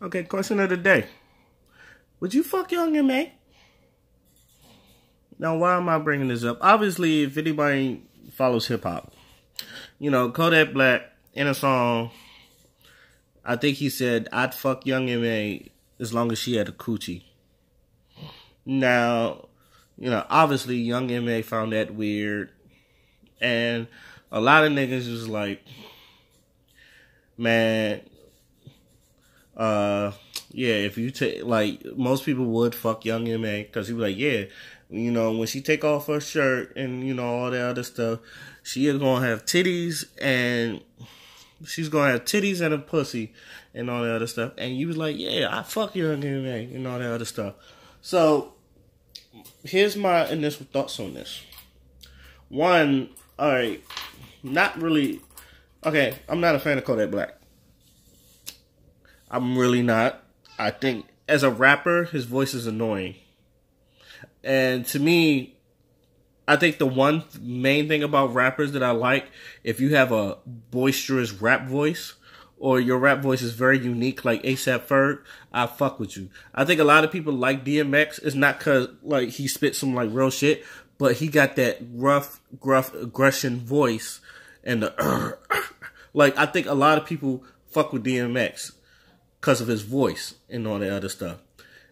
Okay, question of the day. Would you fuck Young M.A? Now, why am I bringing this up? Obviously, if anybody follows hip-hop, you know, Kodak Black, in a song, I think he said, I'd fuck Young M.A as long as she had a coochie. Now, you know, obviously, Young M.A found that weird. And a lot of niggas was like, man, yeah, if you take, like, most people would fuck Young M.A because he was like, yeah, you know, when she take off her shirt and, you know, all that other stuff, she is going to have titties and she's going to have titties and a pussy and all that other stuff. And you was like, yeah, I fuck Young M.A and all that other stuff. So, here's my initial thoughts on this. One, alright, not really, okay, I'm not a fan of Kodak Black. I'm really not. I think as a rapper, his voice is annoying. And to me, I think the one main thing about rappers that I like, if you have a boisterous rap voice, or your rap voice is very unique, like A$AP Ferg, I fuck with you. I think a lot of people like DMX. It's not because like he spit some like real shit, but he got that rough, gruff, aggression voice, and the like. I think a lot of people fuck with DMX because of his voice and all that other stuff.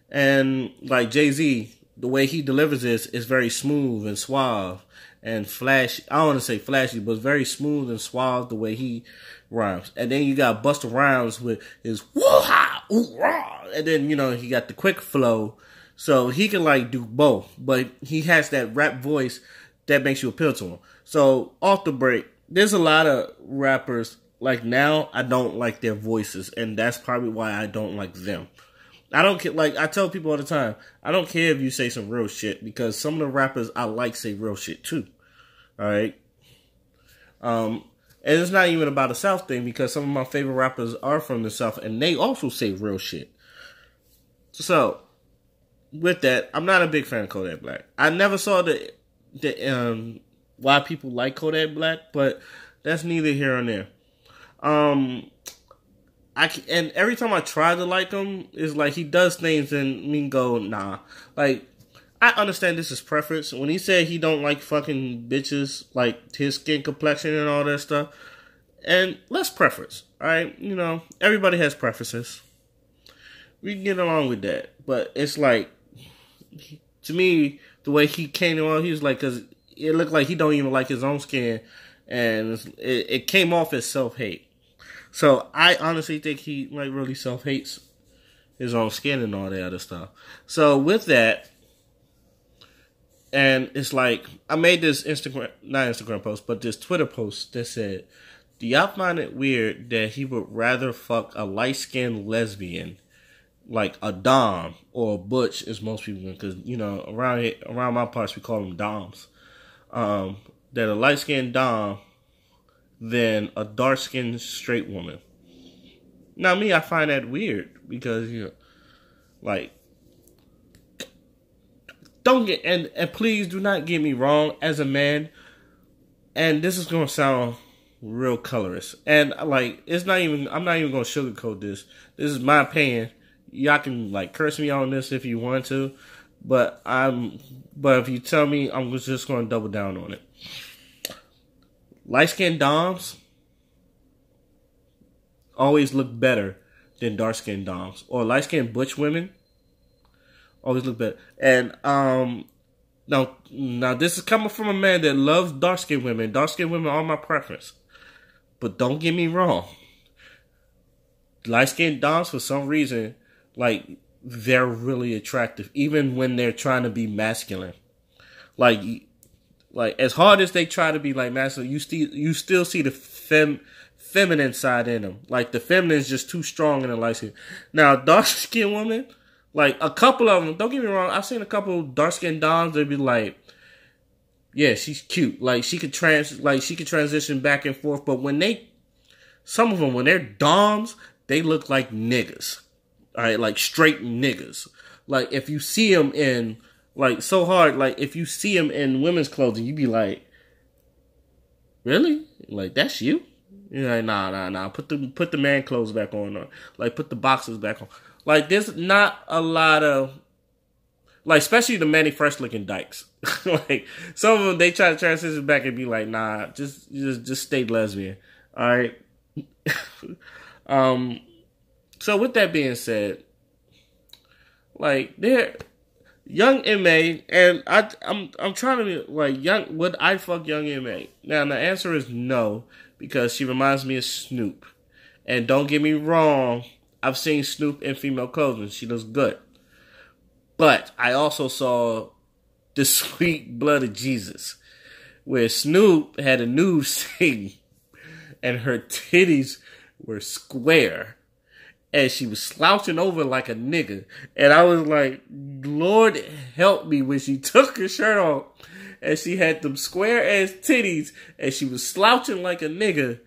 And like Jay-Z, the way he delivers this is very smooth and suave and flashy. I don't want to say flashy, but it's very smooth and suave the way he rhymes. And then you got Busta Rhymes with his woo-ha, ooh-rah. And then, you know, he got the quick flow. So he can like do both. But he has that rap voice that makes you appeal to him. So off the break, there's a lot of rappers like now I don't like their voices. And that's probably why I don't like them. I don't care, like I tell people all the time, I don't care if you say some real shit because some of the rappers I like say real shit too. Alright? And it's not even about the South thing because some of my favorite rappers are from the South and they also say real shit. So, with that, I'm not a big fan of Kodak Black. I never saw the why people like Kodak Black, but that's neither here nor there. And every time I try to like him, it's like he does things and me go, nah. Like, I understand this is preference. When he said he don't like fucking bitches, like his skin complexion and all that stuff, and less preference, alright? You know, everybody has preferences. We can get along with that. But it's like, to me, the way he came on, he was like, because it looked like he don't even like his own skin, and it came off as self-hate. So, I honestly think he, like, really self-hates his own skin and all that other stuff. So, with that, and it's like, I made this not Instagram post, but this Twitter post that said, do y'all find it weird that he would rather fuck a light-skinned lesbian, like a dom, or a butch, as most people, because, you know, around my parts, we call them doms, that a light-skinned dom than a dark-skinned straight woman. Now, me, I find that weird because, you know, like, don't get, and please do not get me wrong as a man, and this is going to sound real colorist, and, like, I'm not even going to sugarcoat this. This is my opinion. Y'all can, like, curse me on this if you want to, but if you tell me, I'm just going to double down on it. Light-skinned doms always look better than dark-skinned doms. Or light-skinned butch women always look better. And now this is coming from a man that loves dark-skinned women. Dark-skinned women are my preference. But don't get me wrong. Light-skinned doms, for some reason, like, they're really attractive. Even when they're trying to be masculine. Like, as hard as they try to be like masculine, you still see the feminine side in them. Like, the feminine is just too strong in the light skin. Now, dark skinned women, like a couple of them, don't get me wrong, I've seen a couple of dark skinned doms that be like, yeah, she's cute. Like, she could transition back and forth. But some of them, when they're doms, they look like niggas. All right, like straight niggas. Like, if you see them in, like, so hard, like, if you see him in women's clothing, you be like, really? Like, that's you? You're like, nah. Put the man clothes back on, or like put the boxes back on. Like, there's not a lot of, like, especially the many fresh looking dykes. Like, some of them, they try to transition back and be like, nah, just stay lesbian. All right. So with that being said, like, they're young MA, and I'm trying to be like, young. Would I fuck young MA? Now the answer is no, because she reminds me of Snoop. And don't get me wrong, I've seen Snoop in female clothing. She looks good. But I also saw The Sweet Blood of Jesus, where Snoop had a nude scene and her titties were square and she was slouching over like a nigga. And I was like, Lord help me, when she took her shirt off and she had them square ass titties and she was slouching like a nigga.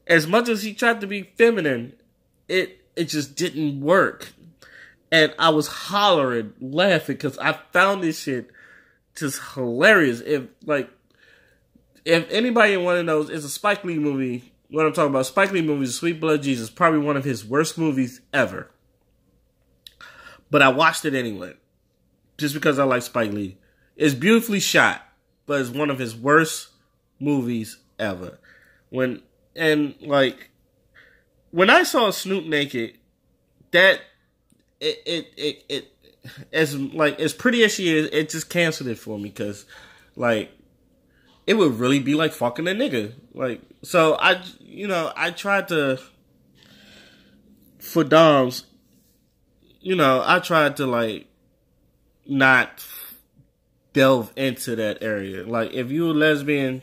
As much as she tried to be feminine, it just didn't work. And I was hollering, laughing, because I found this shit just hilarious. If anybody in one of those, it's a Spike Lee movie. What I'm talking about, Spike Lee movies, Sweet Blood Jesus, probably one of his worst movies ever. But I watched it anyway, just because I like Spike Lee. It's beautifully shot, but it's one of his worst movies ever. When I saw Snoop naked, that it as pretty as she is, it just canceled it for me, because like, it would really be like fucking a nigga. Like, so I tried to, for doms, I tried to like not delve into that area. Like, if you're a lesbian,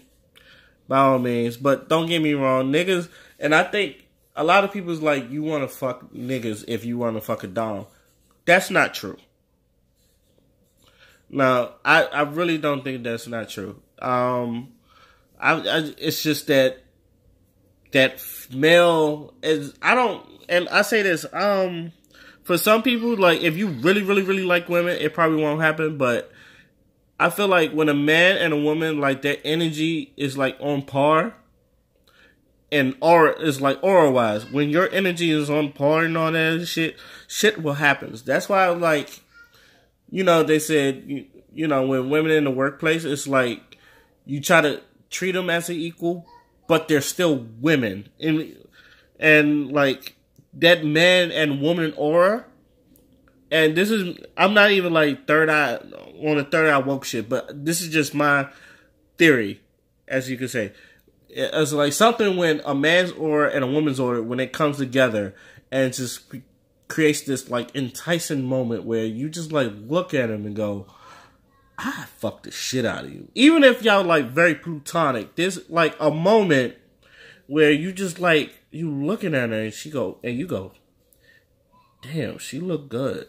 by all means, but don't get me wrong, niggas, and I think a lot of people's like, you want to fuck niggas if you want to fuck a dom. That's not true. Now, I really don't think that's not true. It's just that male is, and I say this, for some people, like, if you really, really, really like women, it probably won't happen, but I feel like when a man and a woman, like, their energy is like on par, and aura is like aura-wise, when your energy is on par and all that shit will happen. That's why, like, they said, when women in the workplace, it's like, you try to treat them as an equal, but they're still women. And like, that man and woman aura, and this is, I'm not even like third eye woke shit, but this is just my theory, as you could say. It's like something when a man's aura and a woman's aura, when it comes together, and it just creates this like enticing moment where you just like look at him and go, I fuck the shit out of you. Even if y'all like very plutonic, there's like a moment where you just like, you looking at her and you go, damn, she look good.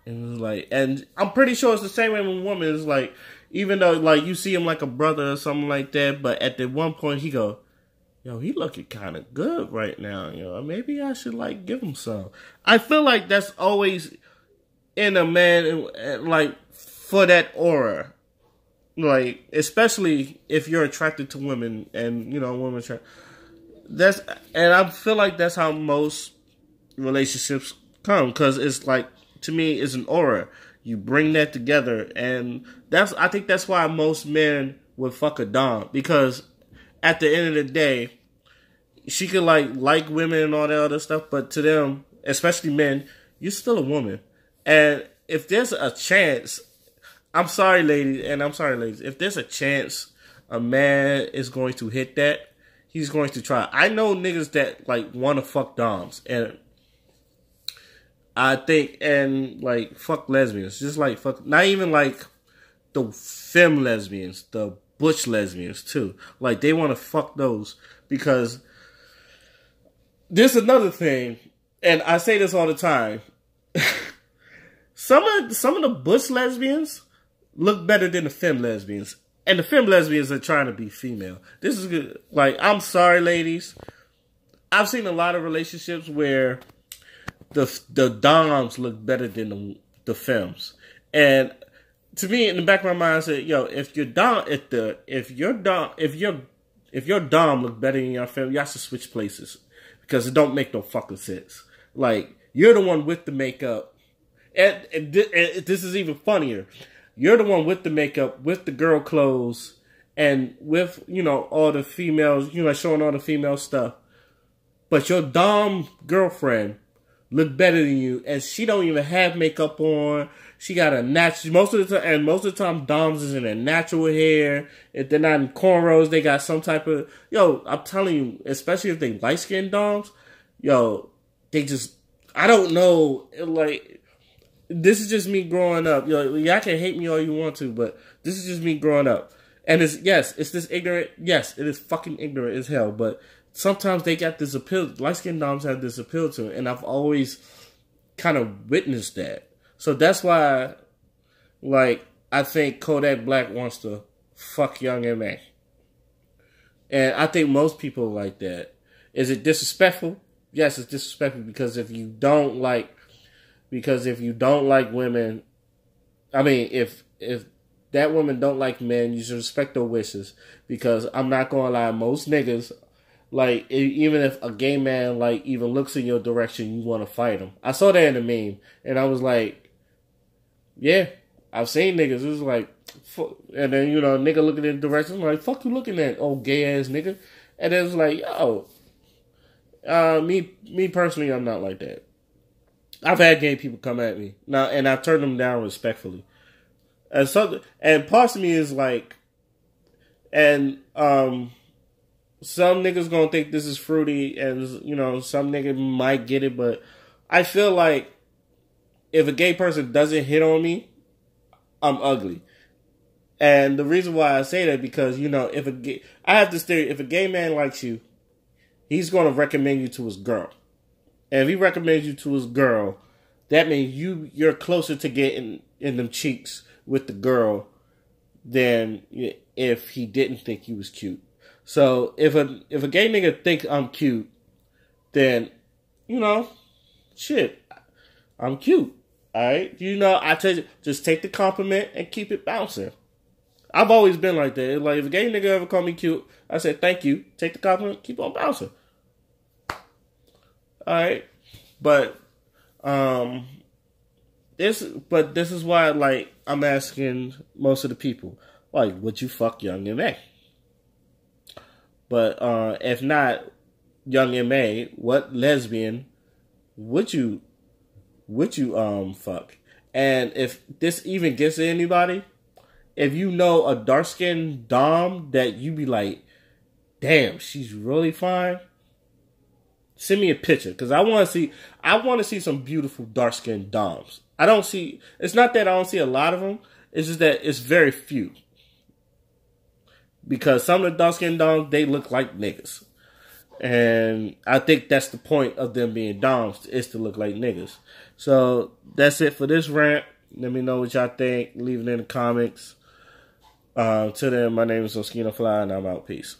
And it's like, and I'm pretty sure it's the same way with women. It's like, even though like you see him like a brother or something like that, but at the one point he go, yo, he looking kind of good right now. Maybe I should like give him some. I feel like that's always in a man, like, for that aura. Like, especially if you're attracted to women and, women and I feel like that's how most relationships come, because it's like, to me, it's an aura. You bring that together, and I think that's why most men would fuck a dom, because at the end of the day, she could like women and all that other stuff, but to them, especially men, you're still a woman. And if there's a chance, I'm sorry, ladies, if there's a chance a man is going to hit that, he's going to try. I know niggas that like want to fuck doms, and I think, and like, fuck lesbians. Just like, fuck, not even like the femme lesbians, the butch lesbians too. Like, they want to fuck those, because there's another thing, and I say this all the time. Some of the butch lesbians look better than the femme lesbians. And the femme lesbians are trying to be female. This is good. Like, I'm sorry, ladies. I've seen a lot of relationships where the doms look better than the femmes. And to me, in the back of my mind, I said, yo, if your if your dom look better than your family, y'all should switch places because it don't make no fucking sense. Like, you're the one with the makeup, and this is even funnier. You're the one with the makeup, with the girl clothes, and with, you know, all the females, you know, showing all the female stuff. But your dom girlfriend look better than you, and she don't even have makeup on. She got a natural, most of the time doms is in their natural hair. If they're not in cornrows, they got some type of, yo, I'm telling you, especially if they light skinned doms, yo, they just, I don't know, like, this is just me growing up. Yo, y'all can hate me all you want to, but this is just me growing up. And it's this ignorant. Yes, it is fucking ignorant as hell. But sometimes they got this appeal. Light skinned doms have this appeal to it, and I've always kind of witnessed that. So that's why, like, I think Kodak Black wants to fuck Young M.A. And I think most people like that. Is it disrespectful? Yes, it's disrespectful because if you don't like women, I mean, if that woman don't like men, you should respect their wishes. Because I'm not gonna lie, most niggas, like, even if a gay man, like, even looks in your direction, you want to fight him. I saw that in a meme, and I was like, yeah, I've seen niggas. It was like, and then, you know, a nigga looking in the direction, I'm like, fuck you looking at, old gay ass nigga. And then it's like, yo, me personally, I'm not like that. I've had gay people come at me now, and I've turned them down respectfully. And parts of me is like, and some niggas gonna think this is fruity, and, you know, some nigga might get it, but I feel like if a gay person doesn't hit on me, I'm ugly. And the reason why I say that, because, you know, I have this theory, if a gay man likes you, he's gonna recommend you to his girl. And if he recommends you to his girl, that means you're closer to getting in them cheeks with the girl than if he didn't think you was cute. So if a gay nigga thinks I'm cute, then, you know, shit, I'm cute. Alright? You know, I tell you, just take the compliment and keep it bouncing. I've always been like that. Like, if a gay nigga ever call me cute, I say thank you, take the compliment, keep on bouncing. Alright? But this is why, like, I'm asking most of the people, like, would you fuck Young M.A.? But if not Young M.A., what lesbian would you fuck? And if this even gets to anybody, if you know a dark-skinned dom that you be like, damn, she's really fine, send me a picture, because I want to see some beautiful dark-skinned doms. It's not that I don't see a lot of them, it's just that it's very few. Because some of the dark-skinned doms, they look like niggas. And I think that's the point of them being doms, is to look like niggas. So that's it for this rant. Let me know what y'all think. Leave it in the comments. Till then, my name is Oskino Fly, and I'm out. Peace.